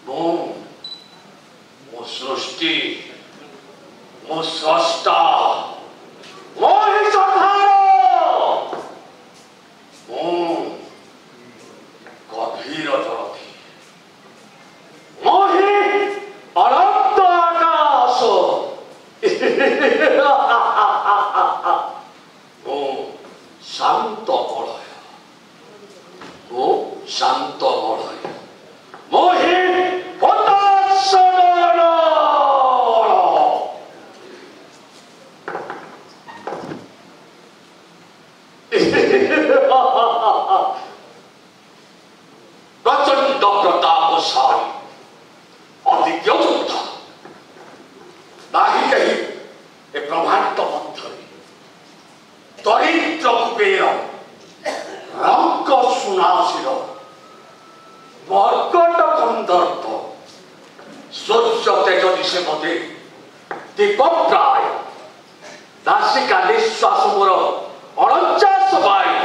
No ମୋ ସ୍ରଷ୍ଟା ମୋ ହିଁ ସଂହାର ମୁଁ ଗଭୀର ଜଳଧି ମୋ ହିଁ ଅନନ୍ତ ଆକାଶ ମୁଁ ଶାନ୍ତ ବଳୟ ମୁଁ ଶାନ୍ତ ବଳୟ ମୋ ହିଁ प्रचंड प्रतापशाली अतिज्ञ योद्धा नाही कही ए ब्रह्मांड मध्य दरिद्र कुबेर रंग सुनाशीर मर्कट कंदर्प सूर्य तेज दिशे मते दीपप्राय नासिका निश्वास मोर अणचाश बाई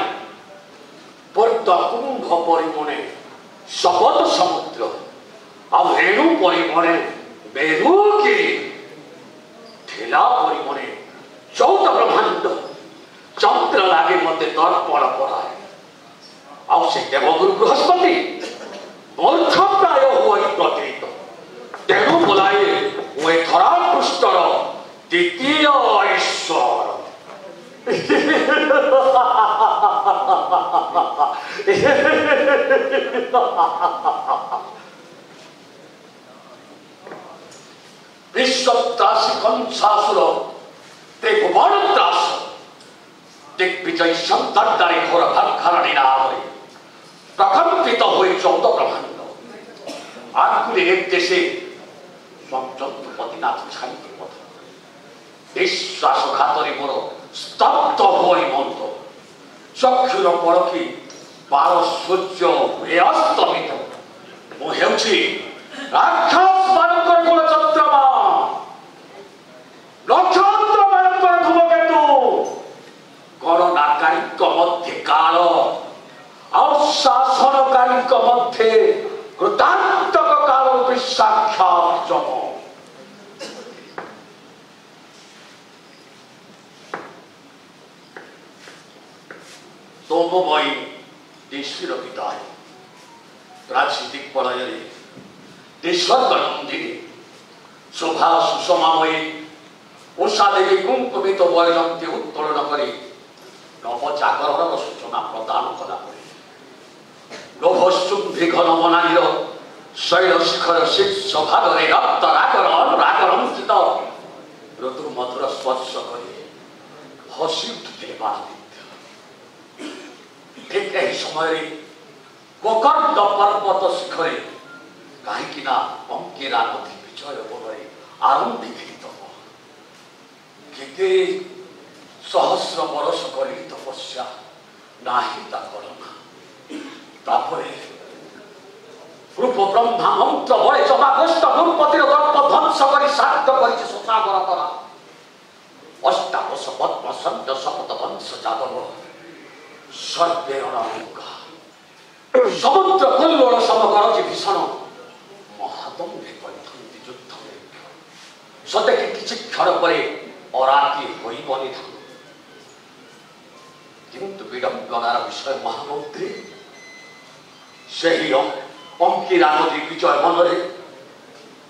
पर्द कुंभ परिमणे शपथ समुद्र अब रेणु परिमणे मेरुगिरी ठेला परिमणे चौथ ब्रह्मांड चंद्र लागे मते दर्पण पड़ाए आउ से देवगुरु बृहस्पति मूर्ख प्राय हुई प्रतीत तेणु बोलाए हुए धरा पृष्ठर द्वितीय ईश्वर विश्वत्रासी कंसासुर त्रिभुवनत्रास दिग्विजय संतर्दारी घोर भत्खरणी नामरे प्रकंपित हुए 14 ब्रह्मांड आकुले एक देशे स्वचंद्रपतिनाथ छाई पथ निश्वासघातरे मोर स्तब्ध हुई मंद चक्षुर पड़खी पार सूर्य हुए अस्तमित मुझे राक्षस मानकर कुल चंद्रमा नक्षत्र मानकर धूमकेतु गणनाकारी मध्य काल और शासनकारी मध्य कृतांतक काल रूपी साक्षात जम तोममयी देशीर विदाय प्राचीदिक पलय देशर्गनंदिनी शोभा सुषमामयी उषा देवी कुंकुमित वैजंती उत्तोलन करी नव जागरण सूचना प्रदान कला लोभशुंभी घन मनालीर शैल शिखर शीर्ष भागरे रक्त रागर अनुरागर अंकित ऋतु मधुर स्पर्श करी हसी उठुथिले बालादित्य ठीक यही समय गोकर्ण पर्वत शिखरे कहीं अंकिरा नदी विजय बोलरे आरंभिक केते सहस्र बरस करी तपस्या नाही कलना तापरे रूप ब्रह्मा मंत्र बड़े जमागोष्ठ नृपतिर दर्प ध्वंस करी साध्य करी ससागर तरा अष्टादश पद्म संत शपथ वंश जादव सर्वेरण समुद्र कल्लोल समगरज भीषण महादम्भे करिथंती युद्ध सते किछि क्षण परे अराती होई बनी था किंतु विडंबनार विषय महामंत्री सही अंकिरा नदी विजय मनरे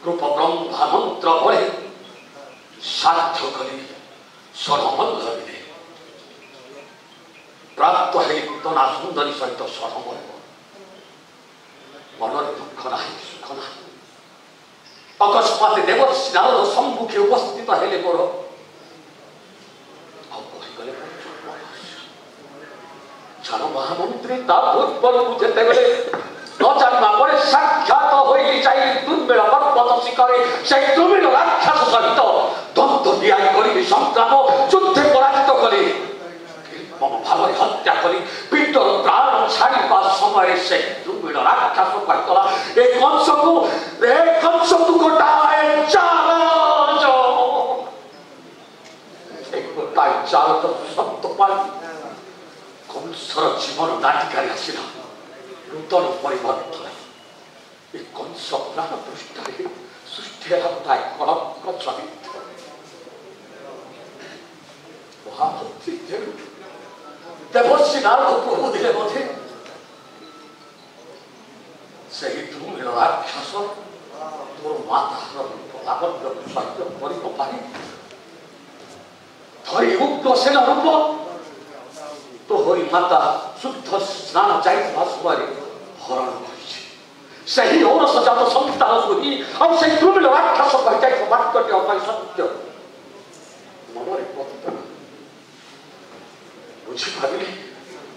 कृप ब्रह्मा मंत्र बड़े साध्य करी स्वरमल धरिले प्राप्त है तना सुंदरी सहित स्वरमल मनरे दुख ना सुख ना अकस्मात देवर्षि नारद सम्मुखे उपस्थित हेले मोर छाण महामंत्री पूर्व जेते न जाना पर साक्षात होई जाई दुर्मिल पर्वत शिखरे से दुर्मिल राक्षस सहित द्वंद्व दियाई करी संग्राम युद्धे पराजित कले मम भाव हत्या करी पिंडर प्राण छाड़ा समय से दुर्मिल राक्षस कहला ए कंस को गोटाए चाल एक गोटाए चाल तो शब्द पाई कंसर जीवन नाटिकार आसला नूतन परिवर्तन ये कंस प्राण पृष्ठ सृष्टि गोटाए कलंक चरित्र ଦେବଶ୍ରୀ ନାରଦ ପ୍ରଭୁଥିଲେ ବୋଧେ ସେହି ଧୂମିଳ ରାକ୍ଷସ ତୋର ମାତାର ଲାବଣ୍ୟକୁ ସହ୍ୟ କରି ନ ପାରି ଧରି ଉଗ୍ରସେନ ରୂପ ତୋହରି ମାତା ଶୁଦ୍ଧ ସ୍ନାନ ଯାଇଥିବା ସମୟରେ ହରଣ କରିଛି। ସେହି ଔରସଜାତ ସନ୍ତାନକୁ ହିଁ ଆଉ ସେହି ଧୂମିଳ ରାକ୍ଷସ କହିଯାଇଥିବା ବାକ୍ୟଟି ଅପାଇଁ ସତ୍ୟ ମନରେ ପତିତ ବୁଝିପାରିଲି।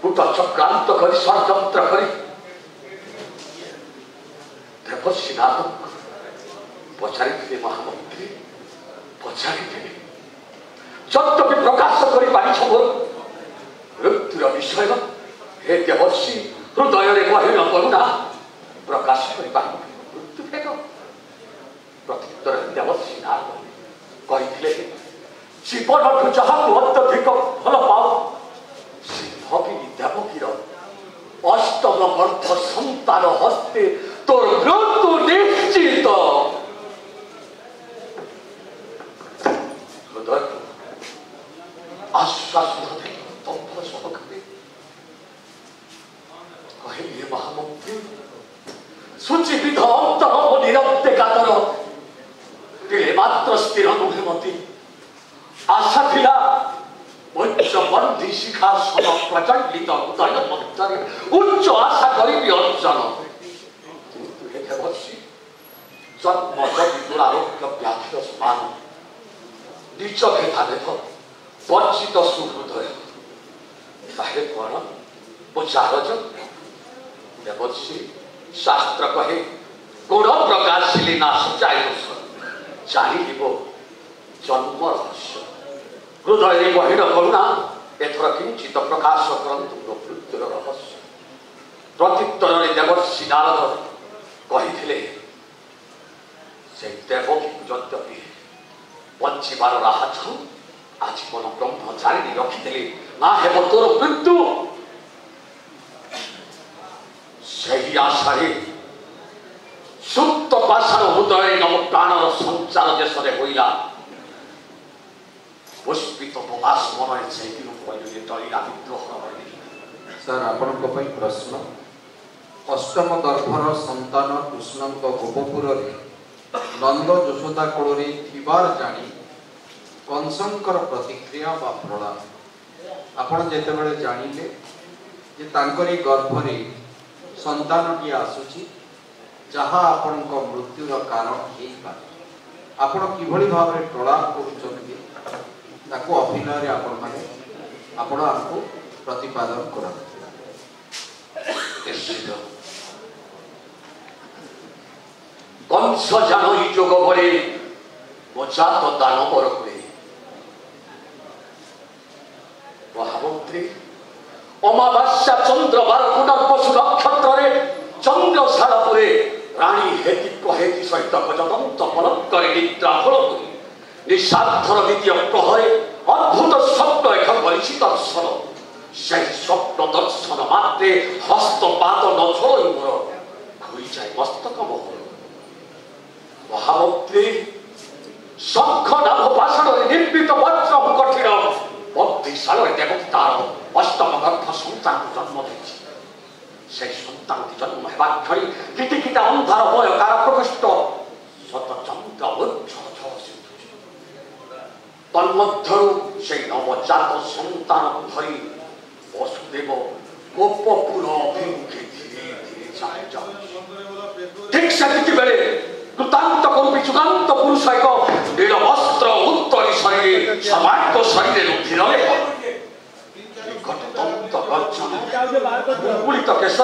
କୂଟ ଚକ୍ରାନ୍ତ କରି ଷଡ଼ଯନ୍ତ୍ର କରି ଦେବଶ୍ରୀ ନାରଦଙ୍କୁ ପଚାରିଥିଲେ ମହାମନ୍ତ୍ରୀ ପଚାରିଥିଲେ ଯଦ୍ୟପି ପ୍ରକାଶ କରିପାରିଛ ମୋର ମୃତ୍ୟୁର ବିଷୟ ହେ ଦେବଶ୍ରୀ ହୃଦୟରେ ଗହୀନ କରୁଣା ପ୍ରକାଶ କରିପାରିବ ମୃତ୍ୟୁ ଭେଦ। ପ୍ରତ୍ୟୁତ୍ତରରେ ଦେବଶ୍ରୀ ନାରଦ କହିଥିଲେ ଜୀବନଠୁ ଯାହାକୁ ଅତ୍ୟଧିକ ଭଲ ପାଉ ସେ ଭଗିନୀ ଦେବକୀର ଅଷ୍ଟମ ଗର୍ଭ ସନ୍ତାନ ହସ୍ତେ ତୋର ମୃତ୍ୟୁ ନିଶ୍ଚିତ। ହୃଦୟକୁ ଆଶ୍ୱାସନା ଦେଇ ତମ୍ଭ ସହକାରେ କହିଲେ ମହାମନ୍ତ୍ରୀ ସୂଚିବିଧ ଅନ୍ତର ନିରବ୍ଦେ କାତର ତିଳେ ମାତ୍ର ସ୍ଥିର ନୁହେଁ ମତି ଆଶା ଥିଲା ଉଚ୍ଚ ବନ୍ଧି ଶିଖାସନ ପ୍ରଚଣ୍ଡିତ ହୃଦୟ ମଧ୍ୟରେ ଉଚ୍ଚ ଆଶା କରିବି ଅର୍ଜନ କିନ୍ତୁ ହେ ଦେବଶ୍ରୀ ଜନ୍ମ ଯଦି ଦୁରାରୋଗ୍ୟ ବ୍ୟାଧିର ସମାନ ନିଜ ଭେଦାଭେଦ ବର୍ଜିତ ସୁହୃଦୟ ତାହେଲେ କଣ ମୋ ଚାରଜ ଦେବଶ୍ରୀ ଶାସ୍ତ୍ର କହେ ଗୁଣ ପ୍ରକାଶିଲେ ନାଶ ଯାଇ ଜାଣିଯିବ ଜନ୍ମ ରହସ୍ୟ। ହୃଦୟରେ ଗହୀନ କରୁଣା ଏଥର କିଞ୍ଚିତ ପ୍ରକାଶ କରନ୍ତୁ ମୋ ମୃତ୍ୟୁର ରହସ୍ୟ। ପ୍ରତ୍ୟୁତ୍ତରରେ ଦେବଶ୍ରୀ ନାରଦ କହିଥିଲେ ସେ ଦେବକୀକୁ ଯଦ୍ୟପି ବଞ୍ଚିବାର ରାହା ଚାହୁଁ ଆଜୀବନ ବ୍ରହ୍ମଚାରିଣୀ ରଖିଥିଲେ ନା ହେବ ତୋର ମୃତ୍ୟୁ। ସେହି ଆଶାରେ ସୁପ୍ତ ପାଷାଣ ହୃଦୟରେ ନବ ପ୍ରାଣର ସଞ୍ଚାର ଦେଶରେ ହୋଇଲା ପୁଷ୍ପିତ ପ୍ରବାସ ମନରେ ସେଇଦିନ କହିଲେ ଟଳିଲା ବିଦ୍ରୋହର ବଳି। ସାର୍ ଆପଣଙ୍କ ପାଇଁ ପ୍ରଶ୍ନ ଅଷ୍ଟମ ଗର୍ଭର ସନ୍ତାନ କୃଷ୍ଣଙ୍କ ଗୋପପୁରରେ ନନ୍ଦ ଯଶୋଦା କୋଳରେ ଥିବାର ଜାଣି କଂସଙ୍କର ପ୍ରତିକ୍ରିୟା ବା ପ୍ରଳାପ ଆପଣ ଯେତେବେଳେ ଜାଣିଲେ ଯେ ତାଙ୍କରି ଗର୍ଭରେ ସନ୍ତାନଟିଏ ଆସୁଛି ଯାହା ଆପଣଙ୍କ ମୃତ୍ୟୁର କାରଣ ହେଇପାରେ ଆପଣ କିଭଳି ଭାବରେ ପ୍ରଳାପ କରୁଛନ୍ତି ତାକୁ ଅଭିନୟରେ ଆପଣ ଆମକୁ ପ୍ରତିପାଦନ କରନ୍ତୁ। କଂସ ଜାନଇ ଯୋଗ ବଳେ ମଜାତ ଦାନବର ହୁଏ। ମହାମନ୍ତ୍ରୀ ଅମାବାସ୍ୟା ଚନ୍ଦ୍ରବାର ପୁନର୍ବସୁ ନକ୍ଷତ୍ରରେ ଚନ୍ଦ୍ରଶାଳପୁରେ ରାଣୀ ହେତି ପ୍ରହେତି ସହିତ ଗଜଦନ୍ତ ପଲଙ୍କରେ ନିଦ୍ରା ଫଳ କରି ନିଶାର୍ଥର ଦ୍ୱିତୀୟ ପ୍ରହରେ ଅଦ୍ଭୁତ ସ୍ୱପ୍ନ ଏକ କରିଛି ଦର୍ଶନ। ସେହି ସ୍ୱପ୍ନ ଦର୍ଶନ ମାତ୍ରେ ହସ୍ତପାଦ ନ ଛୋଇ ମୋର ଘୁରିଯାଏ ମସ୍ତକ ମୋହର। ମହାମନ୍ତ୍ରୀ ଶଙ୍ଖ ନାଭ ପାଷାଣରେ ନିର୍ମିତ ବଜ୍ର କଠିନ ବନ୍ଦିଶାଳରେ ଦେବକୀ ତାର ଅଷ୍ଟମ ଗର୍ଭ ସନ୍ତାନକୁ ଜନ୍ମ ଦେଇଛି। সেই সন্তানটি জন্ম হেবার ক্ষণে কিটিকিটা অন্ধার বয় কারা প্রকৃষ্ট শত চন্দ্র তন্মধ্যরু সেই নবজাত সন্তান ধরি বসুদেব গোপপুর অভিমুখে ধীরে ধীরে চায় ঠিক সেদিকে বেড়ে কৃতান্ত করবি যুগান্ত পুরুষ এক নীল বস্ত্র উত্তরী শরীরে সমাগ্য শরীরের ধীরে মুকুলিত কেশ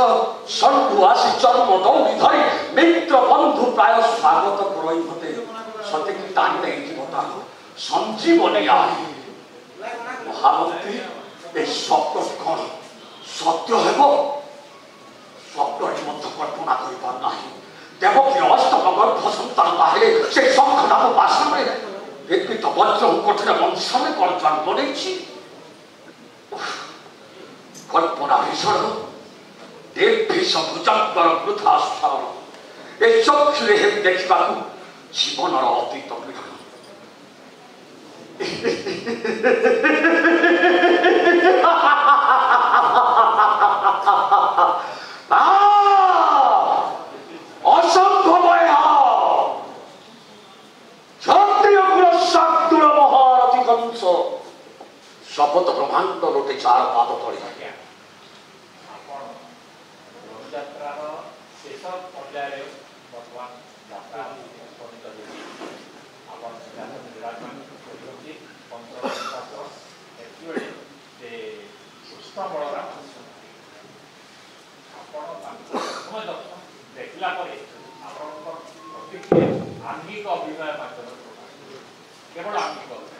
সন্ধু আসি চর্ম দৌড়ি ধরি মিত্র বন্ধু প্রায় স্বাগত করই মতে সতেকি টানি নেই জীবতা সঞ্জীবনী আই। মহামন্ত্রী এই স্বপ্ন কণ সত্য ହେବ স্বপ্নটি মধ্য কল্পনা করিবার ନାହିଁ। দেবকীর অষ্টম গর্ভ সন্তান তাহলে সেই শঙ্খ নাম পাষাণে বিকৃত বজ্র কঠিন বংশে কণ জন্ম নেইছি। কল্পনা ভীষণ দেবভীষ ভুজঙ্গর বৃথা স্মরণ এই চক্ষুরে হেমি দেখিବାକୁ ଜୀବନର ଅତୀତ ପୀଡ଼ା ପଡ଼ୁଛି ଯାହାର ପାଦ ତଳେ। ଆପଣ ରଥଯାତ୍ରାର ଶେଷ ପର୍ଯ୍ୟାୟରେ ବର୍ତ୍ତମାନ ଯାତ୍ରା ଉପନୀତ ହେଉଛି। ଆପଣ ବିରାଜମାନ କରୁଛନ୍ତି ପଞ୍ଚ ଏଥିବେଳେ ସେ କୃଷ୍ଣ ବଳରାମ ଆସୁଛନ୍ତି। ଆପଣ ତାଙ୍କୁ ପ୍ରଥମ ଦର୍ଶନ ଦେଖିଲା ପରେ ଆପଣଙ୍କ ପ୍ରତିକ୍ରିୟା ଆଙ୍ଗିକ ଅଭିନୟ ମାଧ୍ୟମରେ କେବଳ ଆଙ୍ଗିକ ଅଭିନୟ